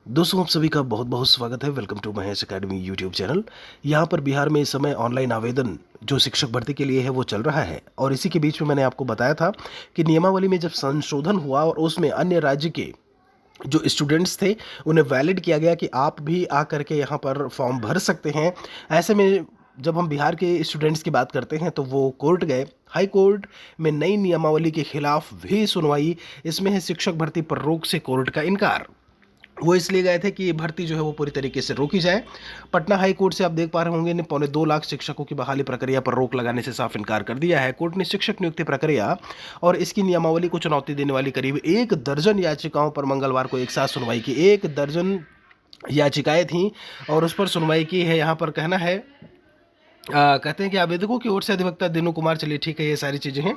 दोस्तों आप सभी का बहुत बहुत स्वागत है। Welcome to Mahesh academy YouTube channel. यहाँ पर बिहार में इस समय ऑनलाइन आवेदन जो शिक्षक भर्ती के लिए है वो चल रहा है और इसी के बीच में मैंने आपको बताया था कि नियमावली में जब संशोधन हुआ और उसमें अन्य राज्य के जो स्टूडेंट्स थे उन्हें वैलिड किया गया कि आप भी आ करके यहाँ पर फॉर्म भर सकते हैं। ऐसे में जब हम बिहार के स्टूडेंट्स की बात करते हैं तो वो कोर्ट गए। हाई कोर्ट में नई नियमावली के खिलाफ भी सुनवाई। इसमें है शिक्षक भर्ती पर रोक से कोर्ट का इनकार। वो इसलिए गए थे कि ये भर्ती जो है वो पूरी तरीके से रोकी जाए। पटना हाई कोर्ट से आप देख पा रहे होंगे ने 2.25 लाख शिक्षकों की बहाली प्रक्रिया पर रोक लगाने से साफ इनकार कर दिया है। कोर्ट ने शिक्षक नियुक्ति प्रक्रिया और इसकी नियमावली को चुनौती देने वाली करीब 1 दर्जन याचिकाओं पर मंगलवार को एक साथ सुनवाई की। 1 दर्जन याचिकाएं थीं और उस पर सुनवाई की है। यहाँ पर कहना है कहते हैं कि आवेदकों की ओर से अधिवक्ता दिनू कुमार, चलिए ठीक है, ये सारी चीज़ें हैं।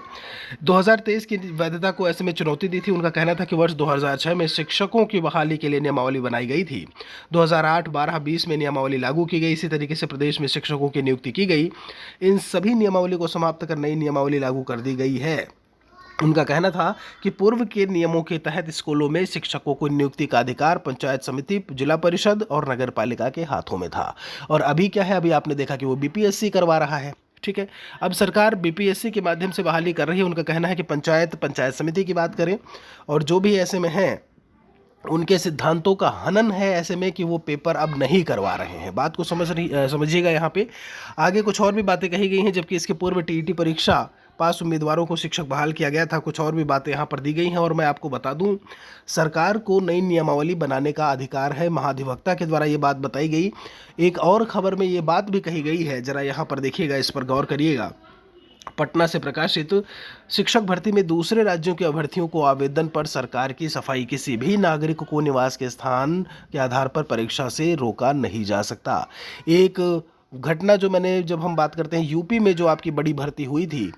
2023 की वैधता को ऐसे में चुनौती दी थी। उनका कहना था कि वर्ष 2006 में शिक्षकों की बहाली के लिए नियमावली बनाई गई थी। 2008, 12, 20 में नियमावली लागू की गई। इसी तरीके से प्रदेश में शिक्षकों की नियुक्ति की गई। इन सभी नियमावली को समाप्त कर नई नियमावली लागू कर दी गई है। उनका कहना था कि पूर्व के नियमों के तहत स्कूलों में शिक्षकों को नियुक्ति का अधिकार पंचायत समिति, जिला परिषद और नगर पालिका के हाथों में था। और अभी क्या है, अभी आपने देखा कि वो बीपीएससी करवा रहा है। ठीक है, अब सरकार बीपीएससी के माध्यम से बहाली कर रही है। उनका कहना है कि पंचायत समिति की बात करें और जो भी ऐसे में हैं उनके सिद्धांतों का हनन है ऐसे में कि वो पेपर अब नहीं करवा रहे हैं। बात को समझिएगा। यहाँ पे आगे कुछ और भी बातें कही गई हैं। जबकि इसके पूर्व टीईटी परीक्षा पास उम्मीदवारों को शिक्षक बहाल किया गया था। कुछ और भी बातें यहाँ पर दी गई हैं और मैं आपको बता दूं, सरकार को नई नियमावली बनाने का अधिकार है। महाधिवक्ता के द्वारा ये बात बताई गई। एक और खबर में ये बात भी कही गई है, जरा यहाँ पर देखिएगा, इस पर गौर करिएगा। पटना से प्रकाशित शिक्षक भर्ती में दूसरे राज्यों के अभ्यर्थियों को आवेदन पर सरकार की सफाई। किसी भी नागरिक को निवास के स्थान के आधार पर परीक्षा से रोका नहीं जा सकता। एक घटना जो मैंने, जब हम बात करते हैं यूपी में जो आपकी बड़ी भर्ती हुई थी,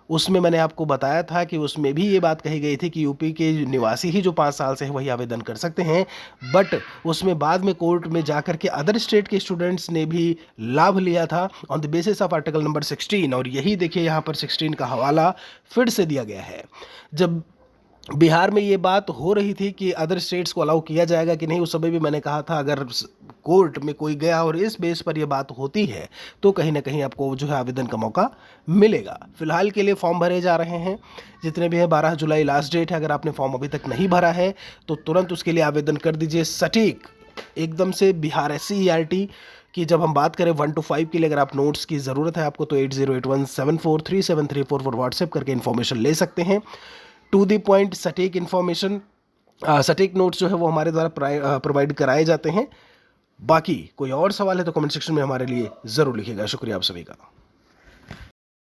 उसमें मैंने आपको बताया था कि उसमें भी ये बात कही गई थी कि यूपी के निवासी ही जो 5 साल से हैं वही आवेदन कर सकते हैं। बट उसमें बाद में कोर्ट में जाकर के अदर स्टेट के स्टूडेंट्स ने भी लाभ लिया था on the basis of article number 16। और यही देखिए यहाँ पर 16 का हवाला फिर से दिया गया है। जब बिहार में ये बात हो रही थी कि अदर स्टेट्स को अलाउ किया जाएगा कि नहीं, उस समय भी मैंने कहा था अगर कोर्ट में कोई गया और इस बेस पर यह बात होती है तो कहीं ना कहीं आपको जो है आवेदन का मौका मिलेगा। फिलहाल के लिए फॉर्म भरे जा रहे हैं जितने भी हैं। 12 जुलाई लास्ट डेट है। अगर आपने फॉर्म अभी तक नहीं भरा है तो तुरंत उसके लिए आवेदन कर दीजिए। सटीक एकदम से बिहार SCERT की जब हम बात करें 1 to 5 के लिए, अगर आप नोट्स की ज़रूरत है आपको तो 8081743734 पर व्हाट्सएप करके इन्फॉर्मेशन ले सकते हैं। टू दी पॉइंट सटीक इन्फॉर्मेशन, सटीक नोट्स जो है वो हमारे द्वारा प्रोवाइड कराए जाते हैं। बाकी कोई और सवाल है तो कमेंट सेक्शन में हमारे लिए ज़रूर लिखिएगा। शुक्रिया आप सभी का।